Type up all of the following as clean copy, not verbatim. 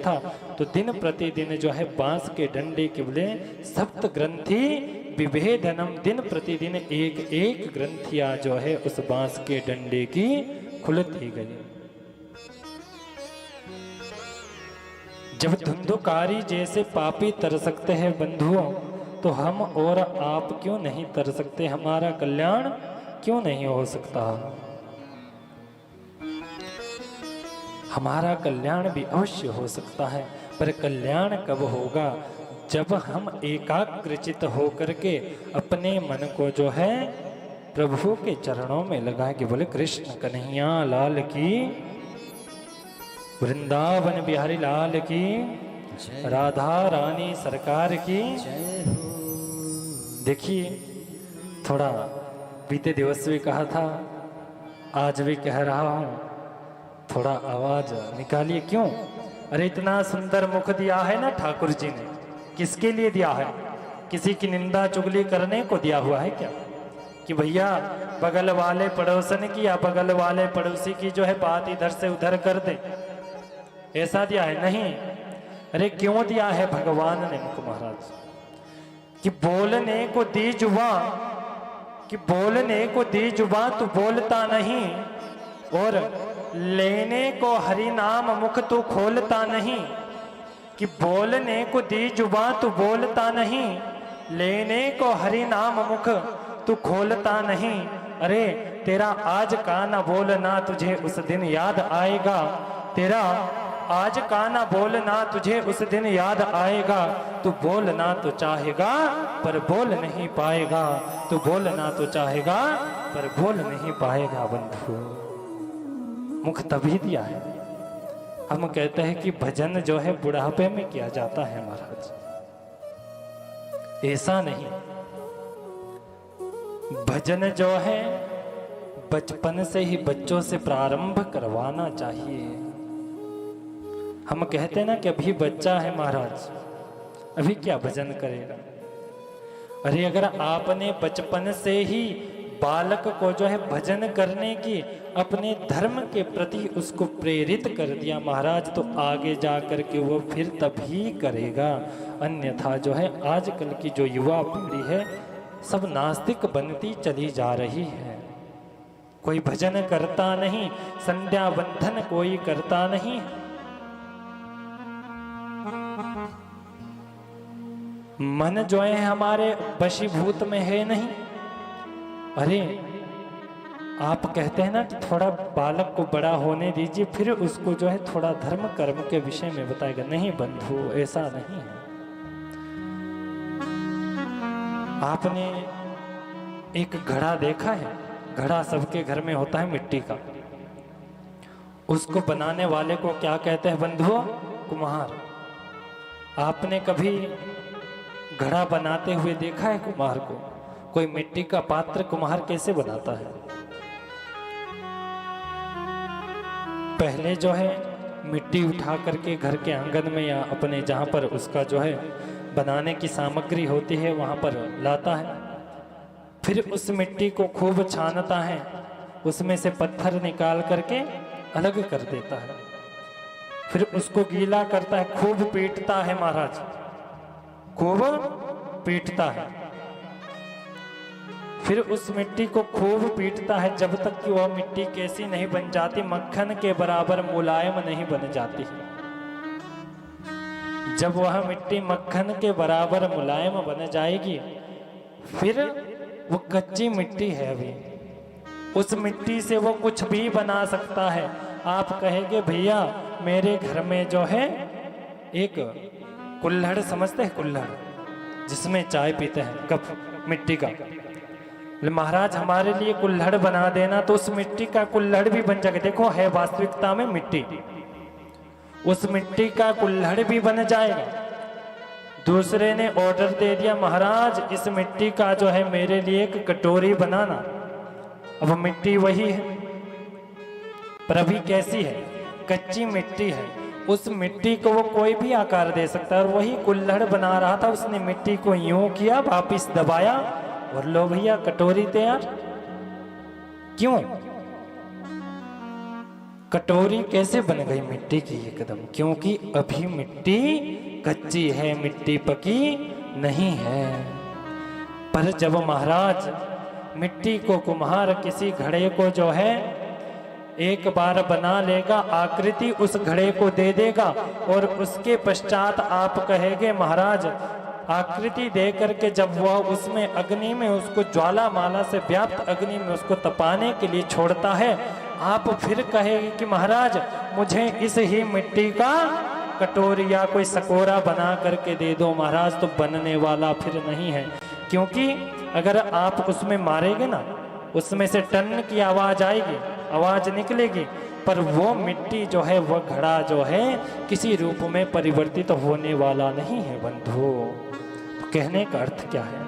था तो दिन प्रतिदिन जो है बांस के डंडे के बोले सप्त ग्रंथि विभेदनम, दिन प्रतिदिन एक एक ग्रंथियां जो है उस बांस के डंडे की खुलती गई। जब धुंधुकारी जैसे पापी तर सकते हैं बंधुओं, तो हम और आप क्यों नहीं तर सकते? हमारा कल्याण क्यों नहीं हो सकता? हमारा कल्याण भी अवश्य हो सकता है, पर कल्याण कब होगा? जब हम एकाग्रचित होकर के अपने मन को जो है प्रभु के चरणों में लगाएंगे। बोले कृष्ण कन्हैया लाल की, वृंदावन बिहारी लाल की, राधा रानी सरकार की। देखिए, थोड़ा बीते दिवस भी कहा था, आज भी कह रहा हूं, थोड़ा आवाज निकालिए। क्यों? अरे इतना सुंदर मुख दिया है ना ठाकुर जी ने, किसके लिए दिया है? किसी की निंदा चुगली करने को दिया हुआ है क्या? कि भैया बगल वाले पड़ोसन की या बगल वाले पड़ोसी की जो है बात इधर से उधर कर दे, ऐसा दिया है? नहीं। अरे क्यों दिया है भगवान ने मुख महाराज? कि बोलने को दी जुबां, कि बोलने को दी जुबां तू बोलता नहीं, और लेने को हरि नाम मुख तू खोलता नहीं। कि बोलने को दी जुबां तू बोलता नहीं, लेने को हरि नाम मुख तू खोलता नहीं। अरे तेरा आज का ना बोलना तुझे उस दिन याद आएगा, तेरा आज का ना बोलना तुझे उस दिन याद आएगा। तू बोलना तो चाहेगा पर बोल नहीं पाएगा, तू बोलना तो चाहेगा पर बोल नहीं पाएगा। बंधु, मुख तभी दिया है। हम कहते हैं कि भजन जो है बुढ़ापे में किया जाता है महाराज, ऐसा नहीं। भजन जो है बचपन से ही बच्चों से प्रारंभ करवाना चाहिए। हम कहते हैं ना कि अभी बच्चा है महाराज, अभी क्या भजन करेगा? अरे अगर आपने बचपन से ही बालक को जो है भजन करने की, अपने धर्म के प्रति उसको प्रेरित कर दिया महाराज, तो आगे जा कर के वो फिर तभी करेगा। अन्यथा जो है आजकल की जो युवा पीढ़ी है सब नास्तिक बनती चली जा रही है। कोई भजन करता नहीं, संध्या बंधन कोई करता नहीं। मन जो है हमारे वशीभूत में है नहीं। अरे आप कहते हैं ना कि थोड़ा बालक को बड़ा होने दीजिए, फिर उसको जो है थोड़ा धर्म कर्म के विषय में बताएगा। नहीं बंधु, ऐसा नहीं है। आपने एक घड़ा देखा है? घड़ा सबके घर में होता है मिट्टी का। उसको बनाने वाले को क्या कहते हैं बंधुओं? कुम्हार। आपने कभी घड़ा बनाते हुए देखा है कुम्हार को? कोई मिट्टी का पात्र कुम्हार कैसे बनाता है? पहले जो है मिट्टी उठा करके घर के आंगन में या अपने जहाँ पर उसका जो है बनाने की सामग्री होती है वहाँ पर लाता है। फिर उस मिट्टी को खूब छानता है, उसमें से पत्थर निकाल करके अलग कर देता है। फिर उसको गीला करता है, खूब पीटता है महाराज, खूब पीटता है। फिर उस मिट्टी को खूब पीटता है जब तक कि वह मिट्टी कैसी नहीं बन जाती, मक्खन के बराबर मुलायम नहीं बन जाती। जब वह मिट्टी मक्खन के बराबर मुलायम बन जाएगी, फिर वो कच्ची मिट्टी है अभी, उस मिट्टी से वो कुछ भी बना सकता है। आप कहेंगे भैया मेरे घर में जो है एक कुल्हड़, समझते हैं कुल्हड़, जिसमें चाय पीते हैं, कप मिट्टी का। महाराज हमारे लिए कुल्हड़ बना देना, तो उस मिट्टी का कुल्हड़ भी बन जाएगा। देखो है वास्तविकता में मिट्टी, उस मिट्टी का कुल्हड़ भी बन जाएगा। दूसरे ने ऑर्डर दे दिया महाराज इस मिट्टी का जो है मेरे लिए एक कटोरी बनाना। अब मिट्टी वही है पर अभी कैसी है? कच्ची मिट्टी है। उस मिट्टी को वो कोई भी आकार दे सकता है, और वही कुल्हड़ बना रहा था, उसने मिट्टी को यूं किया, वापिस दबाया और लो भैया कटोरी तैयार। क्यों? कटोरी कैसे बन गई मिट्टी की एकदम, क्योंकि अभी मिट्टी कच्ची है, मिट्टी पकी नहीं है। पर जब महाराज मिट्टी को कुम्हार किसी घड़े को जो है एक बार बना लेगा, आकृति उस घड़े को दे देगा, और उसके पश्चात आप कहेंगे महाराज आकृति दे करके जब वह उसमें अग्नि में उसको ज्वाला माला से व्याप्त अग्नि में उसको तपाने के लिए छोड़ता है, आप फिर कहेंगे कि महाराज मुझे इस ही मिट्टी का कटोरी या कोई सकोरा बना करके दे दो। महाराज तो बनने वाला फिर नहीं है, क्योंकि अगर आप उसमें मारेंगे ना, उसमें से टन की आवाज आएगी, आवाज निकलेगी, पर वो मिट्टी जो है, वह घड़ा जो है किसी रूप में परिवर्तित होने वाला नहीं है बंधु। तो कहने का अर्थ क्या है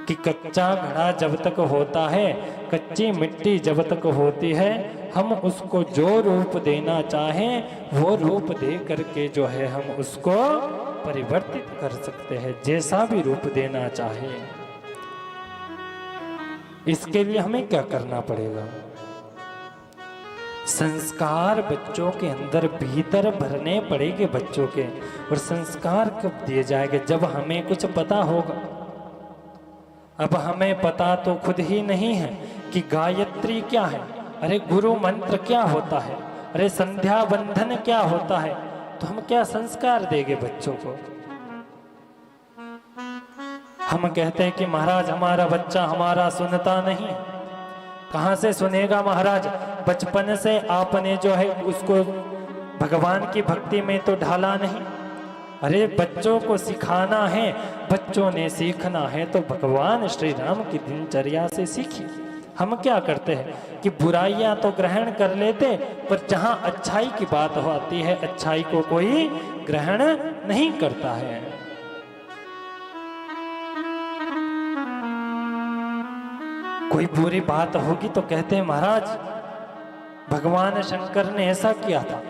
कि कच्चा घड़ा जब तक होता है, कच्ची मिट्टी जब तक होती है, हम उसको जो रूप देना चाहें वो रूप दे करके जो है हम उसको परिवर्तित कर सकते हैं, जैसा भी रूप देना चाहे। इसके लिए हमें क्या करना पड़ेगा? संस्कार बच्चों के अंदर भीतर भरने पड़ेंगे बच्चों के। और संस्कार कब दिए जाएंगे? जब हमें कुछ पता होगा। अब हमें पता तो खुद ही नहीं है कि गायत्री क्या है, अरे गुरु मंत्र क्या होता है, अरे संध्या बंधन क्या होता है, तो हम क्या संस्कार देंगे बच्चों को? हम कहते हैं कि महाराज हमारा बच्चा हमारा सुनता नहीं। कहाँ से सुनेगा महाराज? बचपन से आपने जो है उसको भगवान की भक्ति में तो ढाला नहीं। अरे बच्चों को सिखाना है, बच्चों ने सीखना है तो भगवान श्री राम की दिनचर्या से सीखिए। हम क्या करते हैं कि बुराइयां तो ग्रहण कर लेते, पर जहां अच्छाई की बात होती है अच्छाई को कोई ग्रहण नहीं करता है। कोई बुरी बात होगी तो कहते हैं महाराज भगवान शंकर ने ऐसा किया था,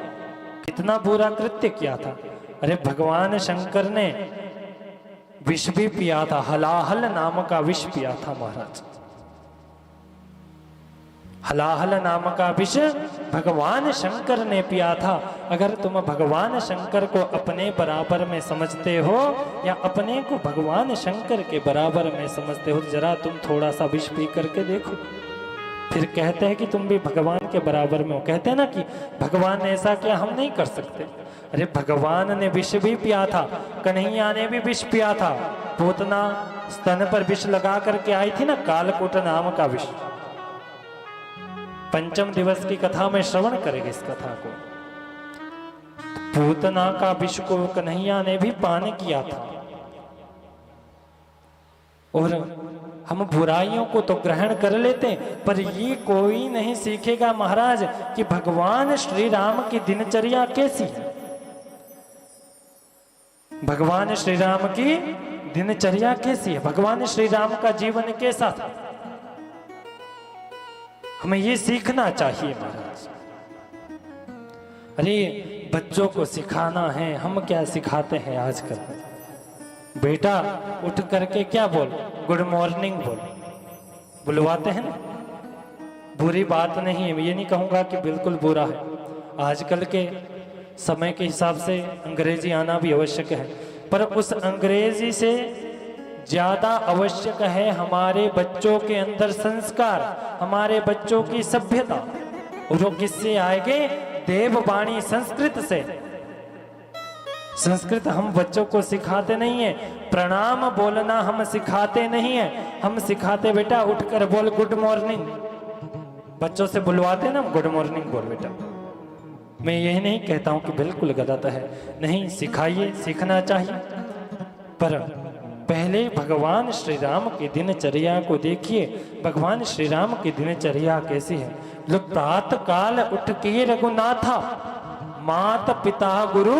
कितना बुरा कृत्य किया था। अरे भगवान शंकर ने विष भी पिया था, हलाहल नाम का विष पिया था महाराज। हलाहल नाम का विष भगवान शंकर ने पिया था। अगर तुम भगवान शंकर को अपने बराबर में समझते हो या अपने को भगवान शंकर के बराबर में समझते हो, जरा तुम थोड़ा सा विष पी करके देखो, फिर कहते हैं कि तुम भी भगवान के बराबर में हो। कहते हैं ना कि भगवान ने ऐसा किया, हम नहीं कर सकते। अरे भगवान ने विष भी पिया था, कन्हैया ने भी विष पिया था। पूतना स्तन पर विष लगा करके आई थी ना, कालकूट नाम का विष। पंचम दिवस की कथा में श्रवण करेंगे इस कथा को। पूतना का विष को कन्हैया ने भी पान किया था। और हम बुराइयों को तो ग्रहण कर लेते, पर ये कोई नहीं सीखेगा महाराज कि भगवान श्री राम की दिनचर्या कैसी है, भगवान श्री राम की दिनचर्या कैसी है, भगवान श्री राम का जीवन कैसा था। हमें ये सीखना चाहिए महाराज। अरे बच्चों को सिखाना है, हम क्या सिखाते हैं आजकल? बेटा उठ करके क्या बोल, गुड मॉर्निंग बोल, बुलवाते हैं ना। बुरी बात नहीं है, ये नहीं कहूंगा कि बिल्कुल बुरा है। आजकल के समय के हिसाब से अंग्रेजी आना भी आवश्यक है, पर उस अंग्रेजी से ज्यादा आवश्यक है हमारे बच्चों के अंदर संस्कार, हमारे बच्चों की सभ्यता। और वो किससे आएंगे? देववाणी संस्कृत से। संस्कृत हम बच्चों को सिखाते नहीं है, प्रणाम बोलना हम सिखाते नहीं है। हम सिखाते बेटा उठकर बोल गुड मॉर्निंग। बच्चों से बुलवाते ना गुड मॉर्निंग बोल बेटा। मैं यही नहीं कहता हूं कि बिल्कुल गलत है, नहीं, सिखाइए, सीखना चाहिए। पर पहले भगवान श्री राम की दिनचर्या को देखिए। भगवान श्री राम की दिनचर्या कैसी है? लोग प्रातः काल उठ के रघुनाथा, माता पिता गुरु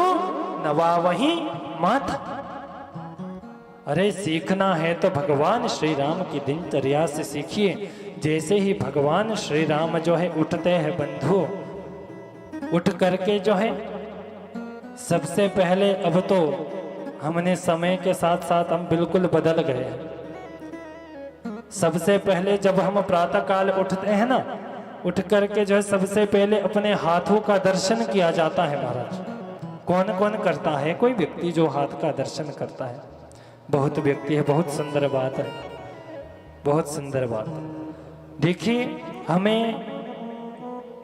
नवावही माता। अरे सीखना है तो भगवान श्री राम की दिनचर्या से सीखिए। जैसे ही भगवान श्री राम जो है उठते हैं बंधु, उठ करके जो है सबसे पहले, अब तो हमने समय के साथ साथ हम बिल्कुल बदल गए हैं। सबसे पहले जब हम प्रातः काल उठते हैं ना, उठ करके जो है सबसे पहले अपने हाथों का दर्शन किया जाता है महाराज। कौन कौन करता है? कोई व्यक्ति जो हाथ का दर्शन करता है। बहुत व्यक्ति है, बहुत सुंदर बात है, बहुत सुंदर बात। देखिए हमें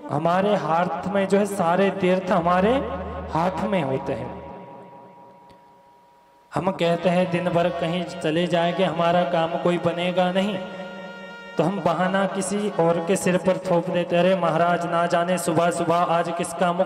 हमारे हाथ में जो है सारे तीर्थ हमारे हाथ में होते हैं। हम कहते हैं दिन भर कहीं चले जाएंगे, हमारा काम कोई बनेगा नहीं, तो हम बहाना किसी और के सिर पर थोप देते, अरे महाराज ना जाने सुबह सुबह आज किसका मुख